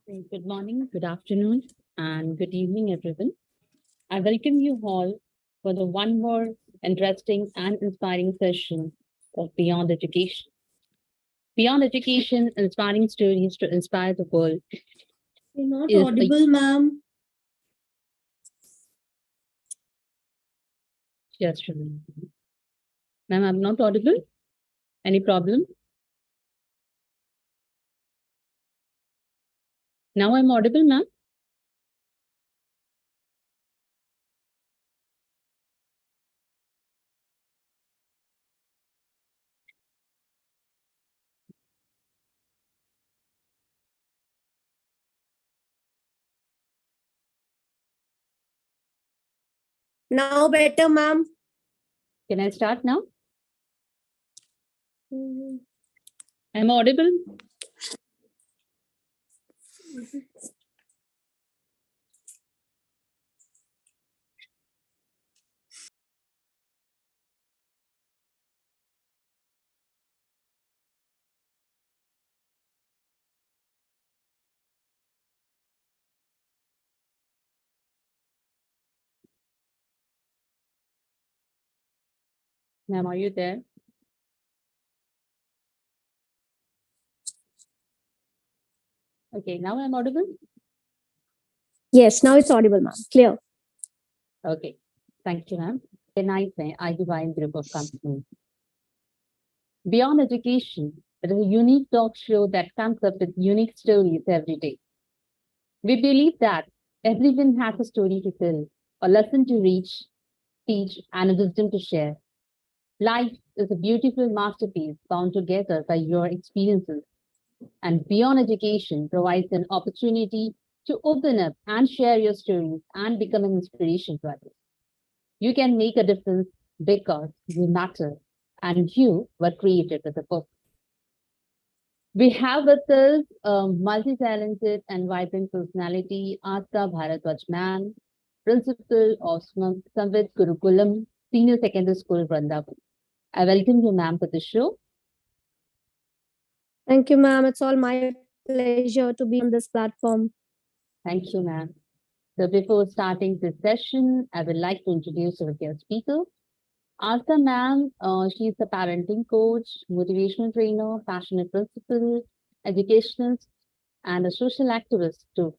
Good morning, good afternoon, and good evening, everyone. I welcome you all for the one more interesting and inspiring session of Beyond Education. Beyond Education, inspiring stories to inspire the world You're not is a audible, ma'am. just a minute. Ma'am, I'm not audible. Any problem? Now I'm audible, ma'am. Now better, ma'am. Can I start now? Mhm. I'm audible. Ma'am, are you there? Okay, now I'm audible. Yes, now it's audible, ma'am. Clear. Okay, thank you, ma'am. Good night, Idym Group of Companies. Beyond Education, it is a unique talk show that comes up with unique stories every day. We believe that everyone has a story to tell, a lesson to reach, teach, and a wisdom to share. Life is a beautiful masterpiece bound together by your experiences, and Beyond Education provides an opportunity to open up and share your stories and become an inspiration to others. You can make a difference because you matter and you were created with a purpose. We have with us a multi-talented and vibrant personality, Asta Bharadwaj, principal of Samvid Gurukulam Senior Secondary School, Vrindavan. I welcome you, ma'am, to the show. Thank you, ma'am. It's all my pleasure to be on this platform. Thank you, ma'am. So before starting this session, I would like to introduce our guest speaker. Asta ma'am, she's a parenting coach, motivational trainer, passionate principal, educationist, and a social activist too.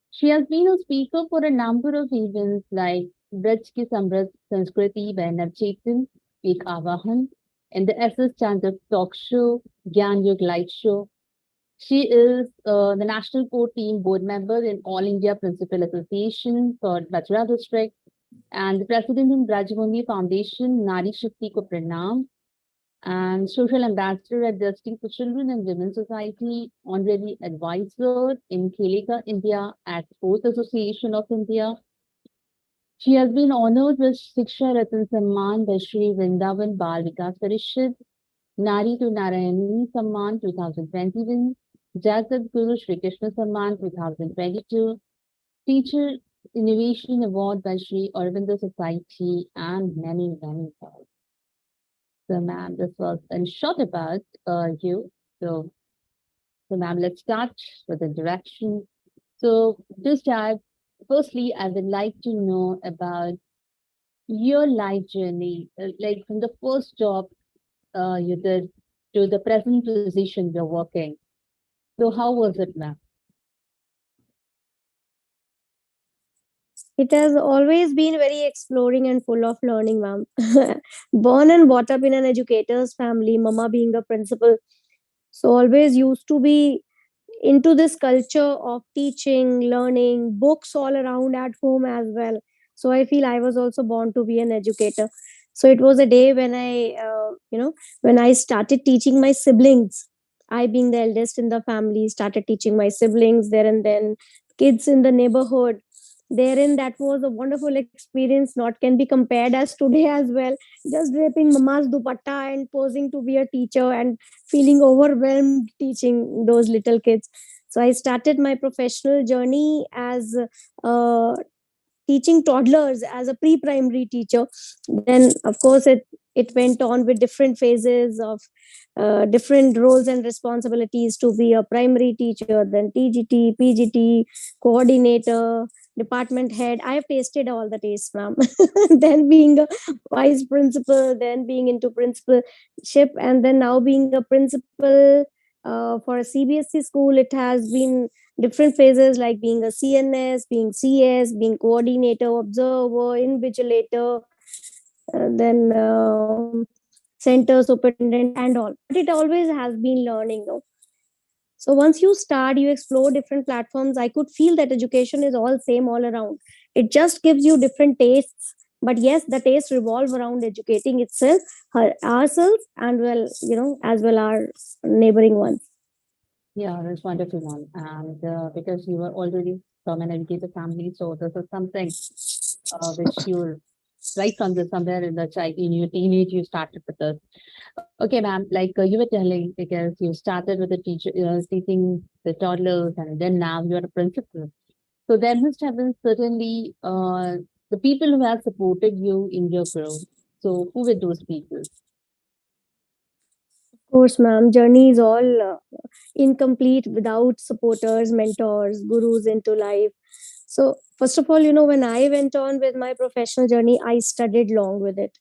She has been a speaker for a number of events like Braj Ki Samrat Sanskriti by Navchetan, Ek Avahan, and the SS Chandra Talk Show, Gyan Yug Light Show. She is the National Core Team Board Member in All India Principal Association for Bachra District and the President in Brajavani Foundation, Nari Shakti Ko Pranam, and Social Ambassador at Justice for Children and Women's Society, Honorary Advisor in Kheleka India at Sports Association of India. She has been honored with Shiksha Ratan Samman by Shri Vrindavan Bal Vikas Parishad, Nari to Narayani Samman 2021, Jagat Guru Shri Krishna Samman 2022, Teacher Innovation Award by Shri Aurobindo Society, and many, many more. So, ma'am, this was in short about you. So, ma'am, let's start with the direction. So, to start, firstly, I would like to know about your life journey, like from the first job you did to the present position you're working. So, how was it, ma'am? It has always been very exploring and full of learning, ma'am. Born and brought up in an educator's family, mama being a principal. So always used to be into this culture of teaching, learning, books all around at home as well. So I feel I was also born to be an educator. So it was a day when when I started teaching my siblings. I, being the eldest in the family, started teaching my siblings there and then, kids in the neighborhood. Therein, that was a wonderful experience, not can be compared as today as well. Just draping mama's dupatta and posing to be a teacher and feeling overwhelmed teaching those little kids. So I started my professional journey as uh, teaching toddlers as a pre-primary teacher. Then, of course, it it went on with different phases of different roles and responsibilities to be a primary teacher, then TGT, PGT, coordinator, department head. I have tasted all the tastes, ma'am. Then being a vice principal, then being into principalship, and then now being a principal for a CBSE school. It has been different phases like being a CNS, being CS, being coordinator, observer, invigilator, then center superintendent and all. But it always has been learning, no? So once you start, you explore different platforms. I could feel that education is all same all around. It just gives you different tastes. But yes, the tastes revolve around educating itself, ourselves, and well, as well our neighboring ones. Yeah, that's wonderful, ma'am. And because you were already from an educated family, so this is something which you right from the somewhere in the child in your teenage you started with this. Okay, ma'am, like you were telling, because you started with the teacher teaching the toddlers, and then now you are a principal. So there must have been certainly the people who have supported you in your growth. So who were those people? Of course, ma'am, journey is all incomplete without supporters, mentors, gurus into life. So, first of all, when I went on with my professional journey, I studied long with it.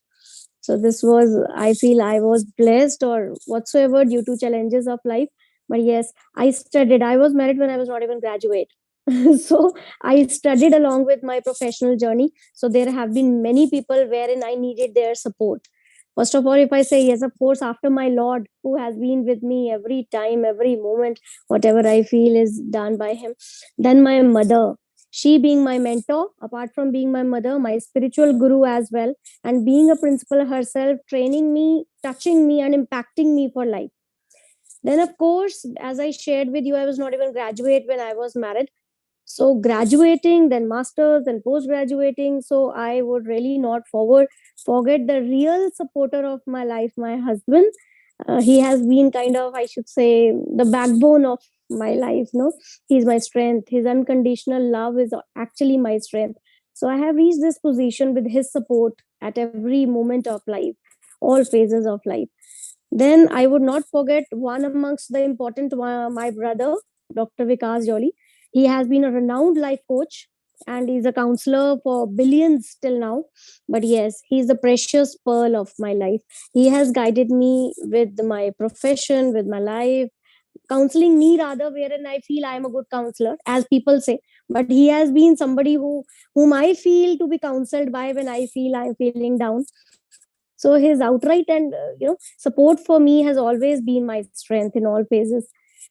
So, this was, I feel I was blessed or whatsoever due to challenges of life. But yes, I studied. I was married when I was not even graduate. So, I studied along with my professional journey. So, there have been many people wherein I needed their support. First of all, if I say yes, of course, after my Lord, who has been with me every time, every moment, whatever I feel is done by Him. Then my mother, she being my mentor, apart from being my mother, my spiritual guru as well, and being a principal herself, training me, touching me, and impacting me for life. Then, of course, as I shared with you, I was not even graduate when I was married. So graduating, then masters, then post graduating. So I would really not forget the real supporter of my life, my husband. He has been kind of, I should say, the backbone of my life. No, he's my strength. His unconditional love is actually my strength. So I have reached this position with his support at every moment of life, all phases of life. Then I would not forget one amongst the important one, my brother, Dr. Vikas Jolly. He has been a renowned life coach and he's a counselor for billions till now. But yes, he's the precious pearl of my life. He has guided me with my profession, with my life, counseling me rather, wherein I feel I am a good counselor, as people say. But he has been somebody whom I feel to be counseled by when I feel I'm feeling down. So his outright and support for me has always been my strength in all phases.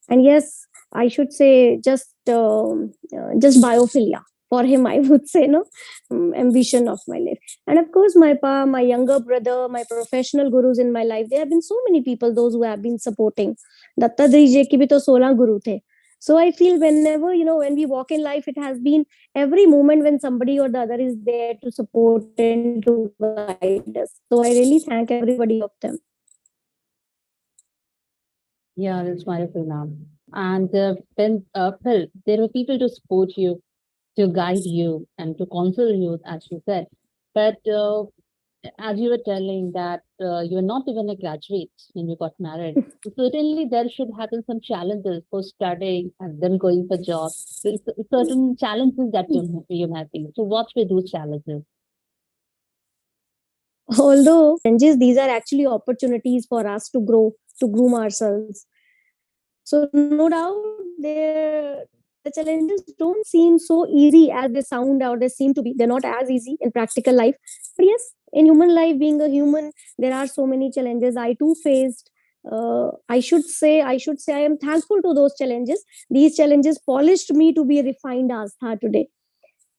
And yes, I should say just biophilia for him. I would say no ambition of my life. And of course, my younger brother, my professional gurus in my life. There have been so many people, those who have been supporting. Dattaji ji ki bhi to 16 guru the. So I feel whenever when we walk in life, it has been every moment when somebody or the other is there to support and to guide us. So I really thank everybody of them. Yeah, that's wonderful, ma'am. And when Phil, there were people to support you, to guide you, and to counsel you, as you said. But as you were telling that you were not even a graduate when you got married, so certainly there should have been some challenges for studying and then going for job. There's certain challenges that you have been. So what were those challenges? Although challenges, these are actually opportunities for us to grow, to groom ourselves. So no doubt the challenges don't seem so easy as they sound or they seem to be. They're not as easy in practical life. But yes, in human life, being a human, there are so many challenges. I too faced. I should say I am thankful to those challenges. These challenges polished me to be refined as today.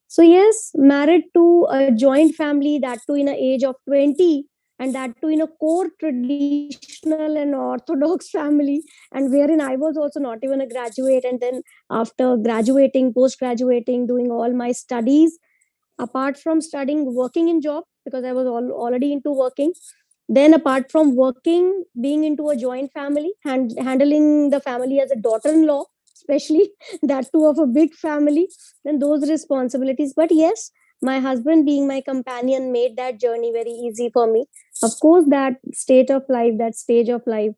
So yes, married to a joint family, that too in the age of 20, and that too in a core traditional and orthodox family, and wherein I was also not even a graduate. And then after graduating, post graduating, doing all my studies, apart from studying, working in job because I was already into working. Then apart from working, being into a joint family, handling the family as a daughter-in-law, especially that too of a big family, then those responsibilities. But yes, My husband being my companion made that journey very easy for me. Of course, that state of life, that stage of life,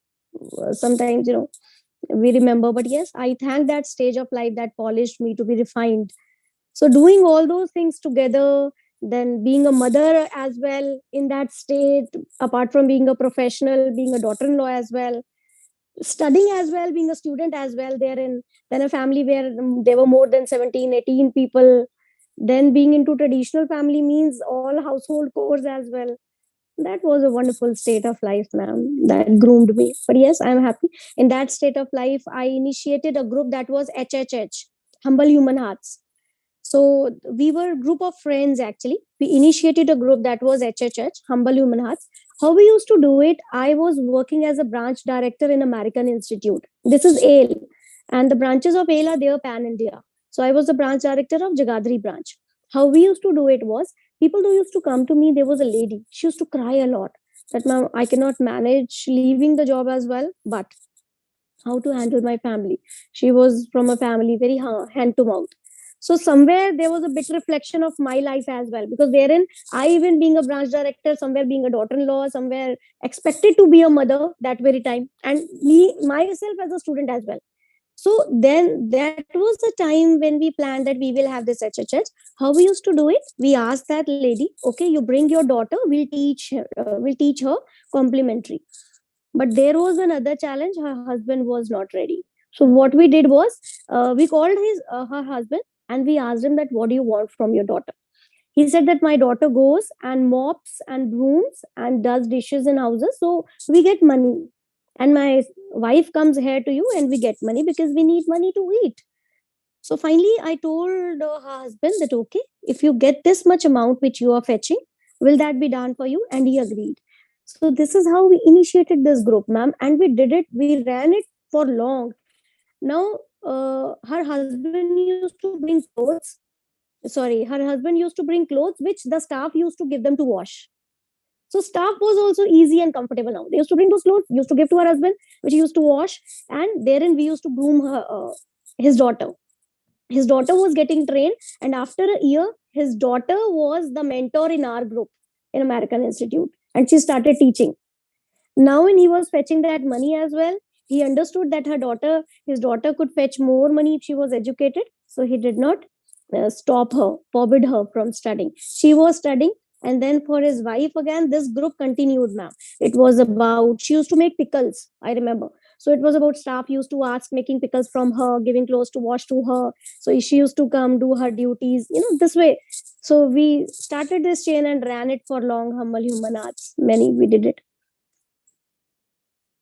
sometimes, we remember. But yes, I thank that stage of life that polished me to be refined. So doing all those things together, then being a mother as well in that state, apart from being a professional, being a daughter-in-law as well, studying as well, being a student as well, there in then a family where there were more than 17, 18 people, then being into traditional family means all household chores as well. That was a wonderful state of life, ma'am, that groomed me. But yes, I'm happy. In that state of life, I initiated a group that was HHH, Humble Human Hearts. So we were a group of friends actually. We initiated a group that was HHH, Humble Human Hearts. How we used to do it, I was working as a branch director in American Institute. This is AIL. And the branches of AIL are there pan India. So I was the branch director of Jagadri branch. How we used to do it was, people who used to come to me, there was a lady. She used to cry a lot that, ma'am, I cannot manage leaving the job as well, but how to handle my family. She was from a family very hand to mouth. So somewhere there was a bit reflection of my life as well, because wherein I, even being a branch director, somewhere being a daughter-in-law, somewhere expected to be a mother that very time, and me myself as a student as well. So then that was the time when we planned that we will have this HHH. How we used to do it? We asked that lady, okay, you bring your daughter, we'll teach her complimentary. But there was another challenge. Her husband was not ready. So what we did was, we called her husband and we asked him that, what do you want from your daughter? He said that my daughter goes and mops and brooms and does dishes in houses, so we get money. And my wife comes here to you and we get money because we need money to eat. So finally, I told her husband that, okay, if you get this much amount which you are fetching, will that be done for you? And he agreed. So this is how we initiated this group, ma'am, and we did it. We ran it for long. Now, her husband used to bring clothes. Sorry, her husband used to bring clothes which the staff used to give them to wash. So staff was also easy and comfortable now. They used to bring those clothes, used to give to her husband, which he used to wash, and therein we used to groom his daughter. His daughter was getting trained, and after a year, his daughter was the mentor in our group in American Institute, and she started teaching. Now when he was fetching that money as well, he understood that his daughter could fetch more money if she was educated, so he did not stop her, forbid her from studying. She was studying. And then for his wife again, this group continued, ma'am. It was about, she used to make pickles, I remember. So it was about staff used to ask making pickles from her, giving clothes to wash to her. So she used to come do her duties, this way. So we started this chain and ran it for long. Humble Human Arts, many we did it.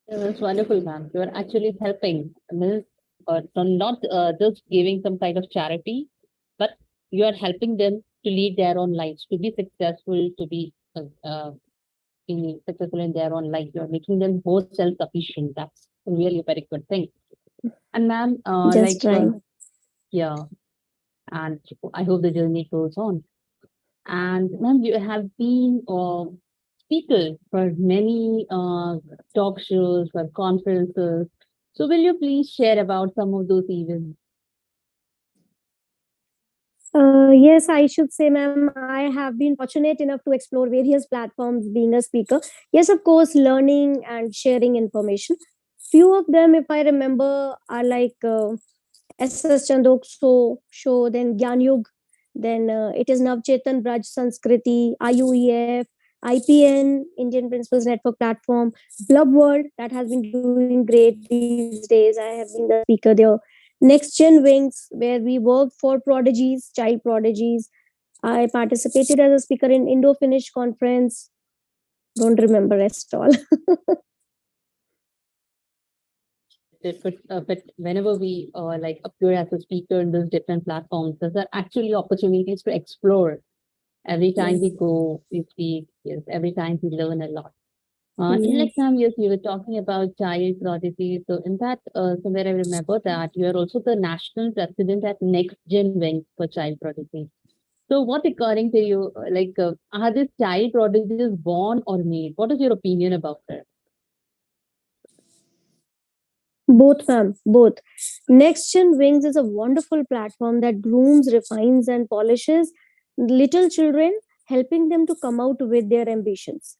That's wonderful, ma'am. You are actually helping, means, not just giving some kind of charity, but you are helping them to lead their own lives, to be successful, to be successful in their own life. You are making them more self-sufficient. That's really a very good thing. And ma'am, Just trying. yeah, and I hope the journey goes on. And ma'am, you have been speaker for many talk shows, for conferences. So will you please share about some of those events? Yes, I should say, ma'am, I have been fortunate enough to explore various platforms being a speaker. Yes, of course, learning and sharing information. Few of them, if I remember, are like SS Chandok show, then Gyan Yug, then it is Navchetan Braj Sanskriti, IUEF, IPN, Indian Principals Network Platform, Blub World, that has been doing great these days. I have been the speaker there. Next Gen Wings, where we worked for prodigies, child prodigies. I participated as a speaker in Indo-Finnish conference. Don't remember rest all. But whenever we like appear as a speaker in those different platforms, there are actually opportunities to explore. Every time we Yes. go, we speak. Yes, every time we learn a lot. In like Yes. some years, you were talking about child prodigy. So in that, somewhere I remember that you are also the national president at Next Gen Wings for Child Prodigy. So what, according to you, are these child prodigies born or made? What is your opinion about that? Both, ma'am, both. Next Gen Wings is a wonderful platform that grooms, refines, and polishes little children, helping them to come out with their ambitions.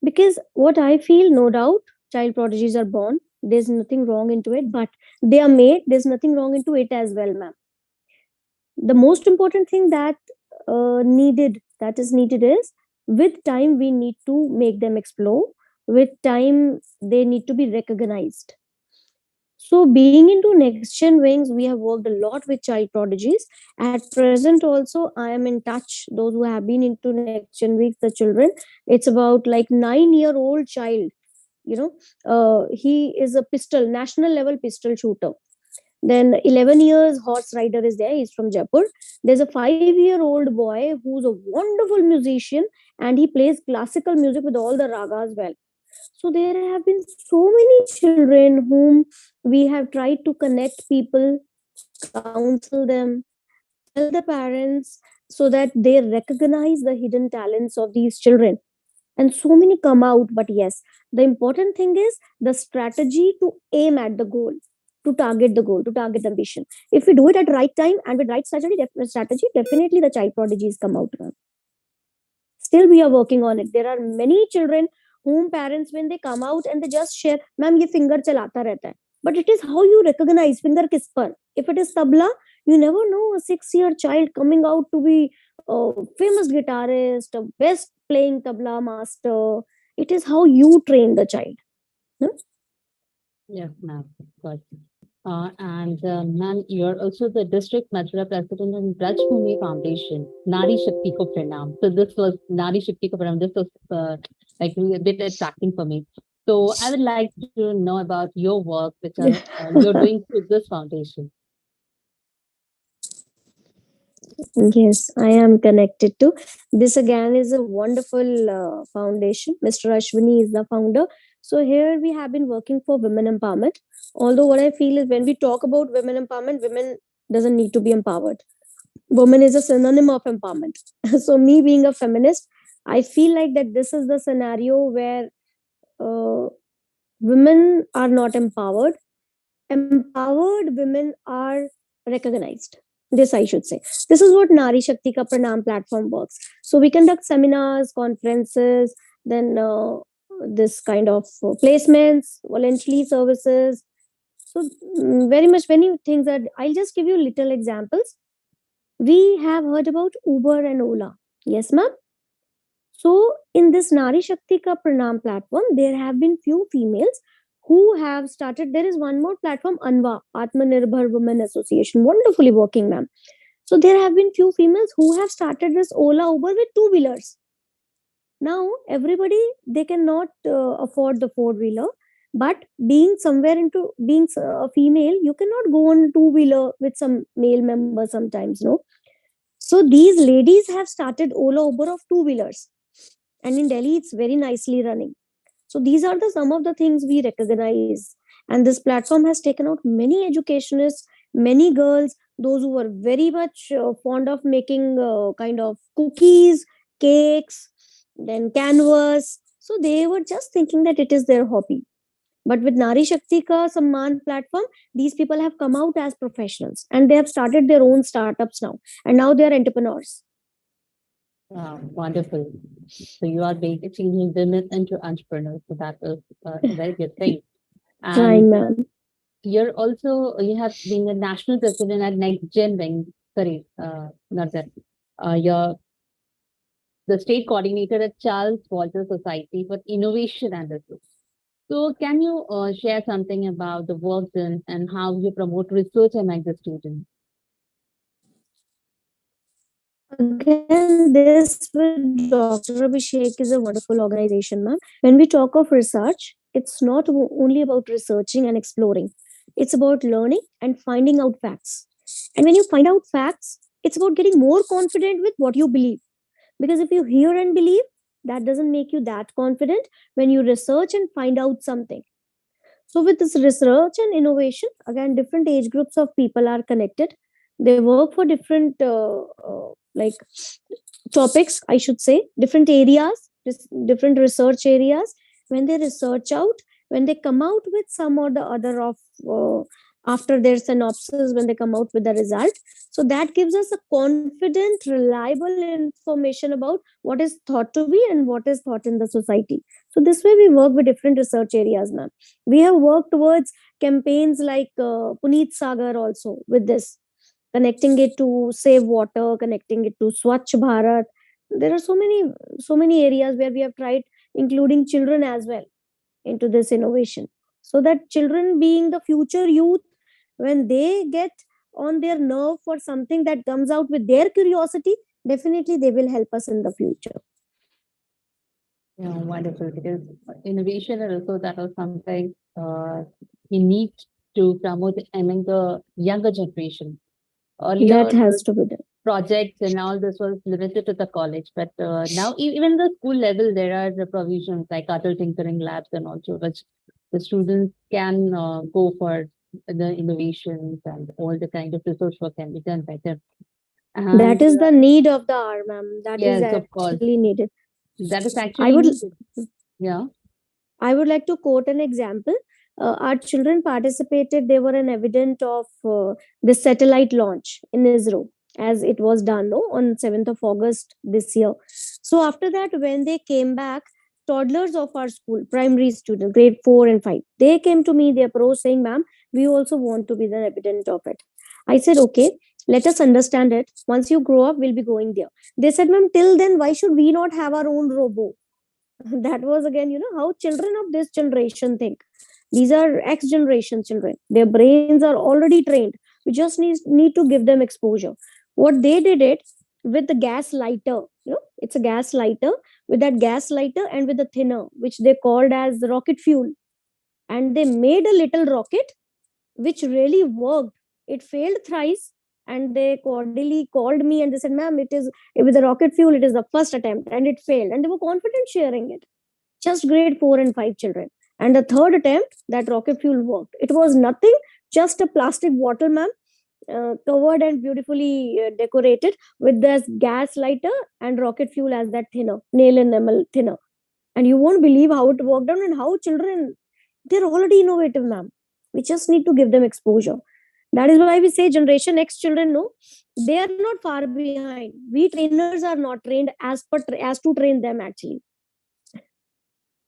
Because what I feel, no doubt, child prodigies are born. There's nothing wrong into it, but they are made. There's nothing wrong into it as well, ma'am. The most important thing that is needed is, with time we need to make them explore. With time they need to be recognized. So being into next gen wings, we have worked a lot with child prodigies. At present also I am in touch those who have been into next gen wings, the children. It's about like 9-year-old child, you know. He is a pistol national level pistol shooter. Then 11 years horse rider is there. He's from Jaipur. There's a 5-year-old boy who's a wonderful musician, and he plays classical music with all the ragas well. So there have been so many children whom we have tried to connect people, counsel them, tell the parents so that they recognize the hidden talents of these children. And so many come out. But yes, the important thing is the strategy to aim at the goal, to target the goal, to target the ambition. If we do it at right time and with right strategy, definitely the child prodigies come out. Still we are working on it. There are many children whom parents, when they come out and they just share, ma'am ye finger chalata rehta hai, but it is how you recognize finger kis par. If it is tabla, you never know a 6-year child coming out to be a famous guitarist, a best playing tabla master. It is how you train the child. No? Yes, ma'am. Got it. Ma'am, you're also the district Mathura president in Rajbhumi Foundation, Nari Shakti Ko Pranam. So this was Nari Shakti Ko Pranam. This was like a bit attracting for me. So I would like to know about your work, which you're doing through this foundation. Yes, I am connected to this. Again, is a wonderful foundation. Mr. Ashwini is the founder. So here we have been working for women empowerment. Although what I feel is, when we talk about women empowerment, women doesn't need to be empowered. Woman is a synonym of empowerment. So me being a feminist, I feel like that this is the scenario where uh, women are not empowered. Empowered women are recognized. This I should say. This is what Nari Shakti Ka Pranam platform works. So we conduct seminars, conferences, then this kind of placements, voluntary services. So very much many things that I'll just give you little examples. We have heard about Uber and Ola. Yes, ma'am. So in this Nari Shakti Ka Pranam platform, there have been few females who have started. There is one more platform, Anva, Atmanirbhar Women Association, wonderfully working, ma'am. So there have been few females who have started this Ola Uber with two-wheelers. Now everybody, they cannot afford the four-wheeler, but being somewhere into being a female, you cannot go on two-wheeler with some male member sometimes, no. So these ladies have started Ola Uber of two-wheelers, and in Delhi it's very nicely running. So these are the some of the things we recognize. And this platform has taken out many educationists, many girls, those who were very much fond of making kind of cookies, cakes, then canvas. So they were just thinking that it is their hobby. But with Nari Shakti Ka Samman platform, these people have come out as professionals and they have started their own startups now. And now they are entrepreneurs. Wow, wonderful. So you are basically changing women into entrepreneurs. So that is a very good thing. Trying, And ma'am. you have been a national president at Next Gen Wing. Sorry, not that. You're the state coordinator at Charles Walter Society for Innovation and Research. So can you share something about the work done and how you promote research among the students? Again, this with Dr. Abhishek is a wonderful organization, ma'am. When we talk of research, it's not only about researching and exploring. It's about learning and finding out facts. And when you find out facts, it's about getting more confident with what you believe. Because if you hear and believe, that doesn't make you that confident when you research and find out something. So with this research and innovation, again, different age groups of people are connected. They work for different like topics, I should say, different areas, different research areas. When they research out, when they come out with some or the other of after their synopsis when they come out with the result. So that gives us a confident, reliable information about what is thought to be and what is thought in the society. So this way we work with different research areas, ma'am. We have worked towards campaigns like Puneet Sagar also with this, connecting it to save water, connecting it to Swachh Bharat. There are so many areas where we have tried including children as well into this innovation, so that children being the future youth, when they get on their nerve for something that comes out with their curiosity, definitely they will help us in the future. Yeah, wonderful. Because innovation and also that was something we need to promote among the younger generation. That Earlier, has the to be done. projects and all this was limited to the college, but now even the school level, there are the provisions like adult tinkering labs and also which the students can go for the innovations and all the kind of research work can be done by them. That And is the need of the hour, ma'am. That is yes, of actually course, needed. that is I would actually needed. Yeah. I would like to quote an example. Our children participated. They were an evidence of the satellite launch in ISRO, as it was done no, on 7th of August this year. So after that, when they came back, toddlers of our school, primary students, grade 4 and 5, they came to me, they approached saying, ma'am, we also want to be the evidence of it. I said, okay, let us understand it. Once you grow up, we'll be going there. They said, ma'am, till then, why should we not have our own robo? That was again, how children of this generation think. These are X generation children. Their brains are already trained. We just need to give them exposure. What they did it with the gas lighter, it's a gas lighter, with that gas lighter and with the thinner, which they called as rocket fuel. And they made a little rocket which really worked. It failed thrice, and they cordially called me and they said, ma'am, it is with the rocket fuel, it is the first attempt and it failed. And they were confident sharing it. Just grade 4 and 5 children. And the third attempt, that rocket fuel worked. It was nothing, just a plastic bottle, ma'am, covered and beautifully decorated with this gas lighter and rocket fuel as that thinner, nail enamel thinner. And you won't believe how it worked out and how children, they're already innovative, ma'am. We just need to give them exposure. That is why we say Generation X children, no, they are not far behind. We trainers are not trained as to train them actually.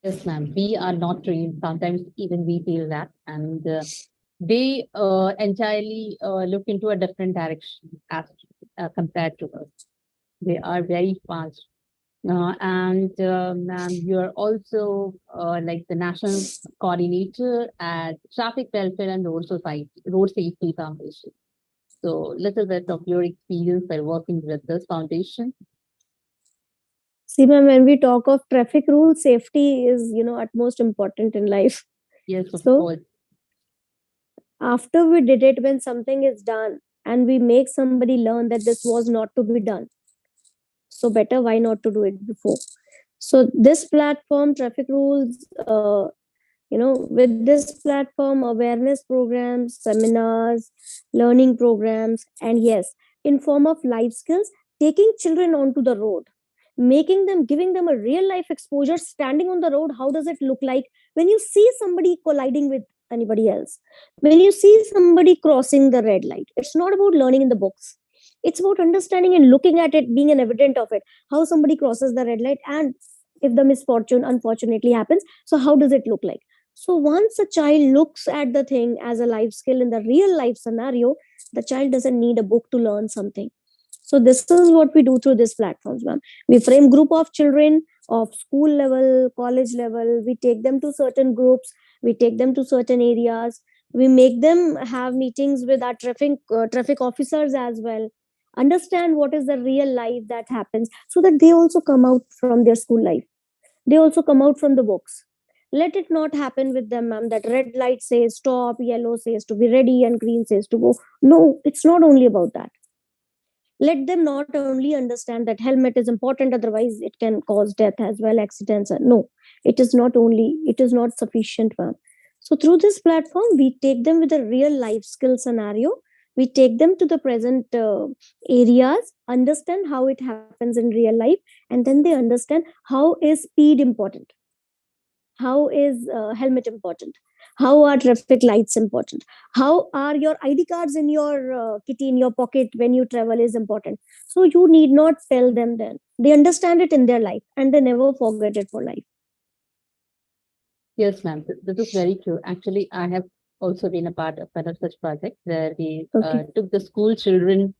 Yes, ma'am. We are not trained. Sometimes even we feel that, and they entirely look into a different direction as compared to us. They are very fast. And ma'am, you're also like the national coordinator at Traffic Welfare and Road Safety Foundation. So, little bit of your experience by working with this foundation. See, ma'am, when we talk of traffic rules, safety is, utmost important in life. Yes, of So course. after we did it, when something is done and we make somebody learn that this was not to be done, so better why not to do it before? So this platform, traffic rules, with this platform, awareness programs, seminars, learning programs, and yes, in form of life skills, taking children onto the road, making them, giving them a real life exposure, standing on the road, how does it look like when you see somebody colliding with anybody else, when you see somebody crossing the red light. It's not about learning in the books, it's about understanding and looking at it, being an evident of it, how somebody crosses the red light, and if the misfortune unfortunately happens, so how does it look like? So once a child looks at the thing as a life skill in the real life scenario, the child doesn't need a book to learn something. So this is what we do through these platforms, ma'am. We frame group of children of school level, college level. We take them to certain groups. We take them to certain areas. We make them have meetings with our traffic officers as well. Understand what is the real life that happens, so that they also come out from their school life. They also come out from the books. Let it not happen with them, ma'am, that red light says stop, yellow says to be ready, and green says to go. No, it's not only about that. Let them not only understand that helmet is important, otherwise it can cause death as well, accidents. No, it is not sufficient, ma'am. So through this platform, we take them with a real life skill scenario. We take them to the present areas, understand how it happens in real life, and then they understand how is speed important, How is helmet important? How are traffic lights important? How are your ID cards in your kitty in your pocket when you travel is important? So you need not tell them then. They understand it in their life and they never forget it for life. Yes, ma'am. This is very true. Actually, I have also been a part of one of such projects where we Okay. took the school children.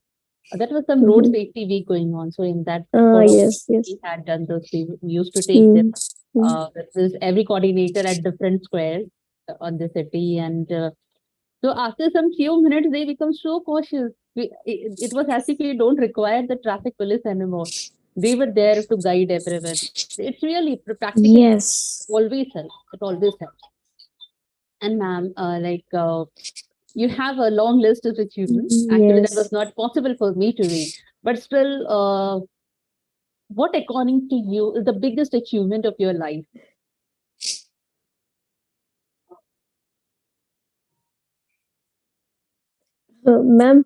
That was some road Mm-hmm. safety week going on. So in that Ah, forum, yes, yes. we had done those. We used to take them. Mm. Mm. This is every coordinator at different squares on the city, and so after some few minutes, they become so cautious. It was as if we don't require the traffic police anymore. They were there to guide everyone. It's really practically Yes. always helps. It always helps. And ma'am, you have a long list of achievements. Actually, that was Yes. not possible for me to read. But still, what according to you is the biggest achievement of your life? Ma'am,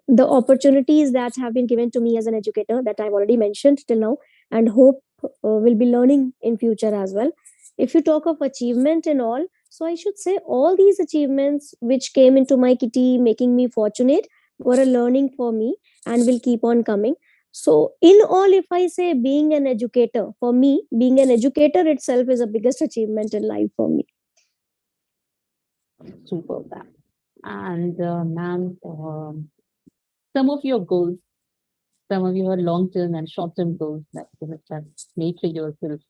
the opportunities that have been given to me as an educator that I've already mentioned till now and hope will be learning in future as well. If you talk of achievement and all, so I should say all these achievements which came into my kitty making me fortunate were a learning for me and will keep on coming. So in all, if I say being an educator, for me, being an educator itself is the biggest achievement in life for me. Super, ma'am. And ma'am, some of your goals, some of your long-term and short-term goals that you must have made for yourself.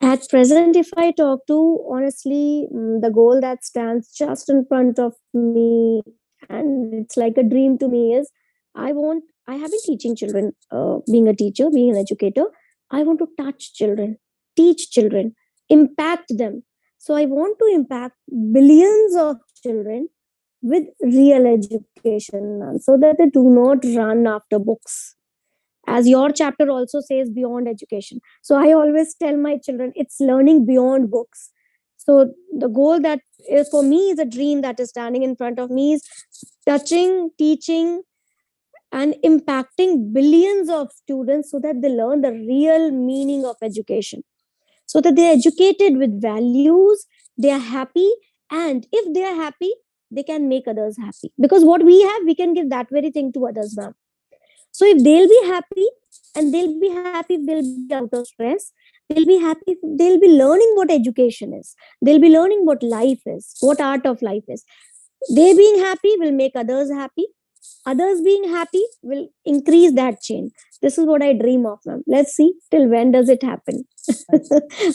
At present, if I talk to honestly, the goal that stands just in front of me, and it's like a dream to me, is I have been teaching children, being a teacher, being an educator. I want to touch children, teach children, impact them. So I want to impact billions of children with real education, man, so that they do not run after books, as your chapter also says, beyond education. So I always tell my children it's learning beyond books. So the goal that is for me is a dream that is standing in front of me is touching, teaching, and impacting billions of students so that they learn the real meaning of education, so that they're educated with values, they are happy, and if they are happy, they can make others happy, because what we have we can give that very thing to others now. So if they'll be happy, and they'll be happy if they'll be out of stress, they'll be happy if they'll be learning what education is. They'll be learning what life is, what art of life is. They being happy will make others happy. Others being happy will increase that chain. This is what I dream of, ma'am. Let's see till when does it happen.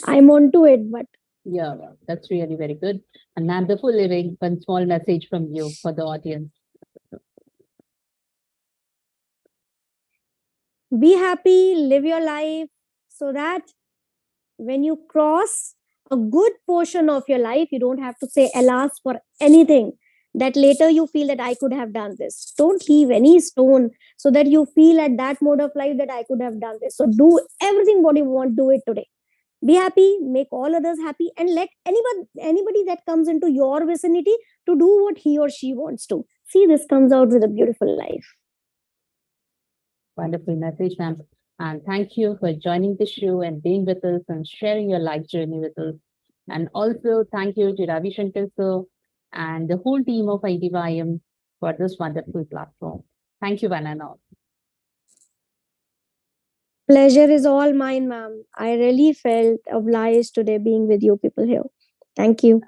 I'm on to it, but Yeah, well, that's really very good. And ma'am, before leaving, one small message from you for the audience. be happy, live your life, so that when you cross a good portion of your life, you don't have to say alas for anything, that later you feel that I could have done this. Don't leave any stone, so that you feel at that mode of life that I could have done this. So do everything what you want, do it today. Be happy, make all others happy, and let anybody that comes into your vicinity to do what he or she wants to. See, this comes out with a beautiful life. Wonderful message, ma'am. And thank you for joining the show and being with us and sharing your life journey with us. And also thank you to Ravi Shankar sir and the whole team of IDYM for this wonderful platform. Thank you, one and all. Pleasure is all mine, ma'am. I really felt obliged today being with you people here. Thank you.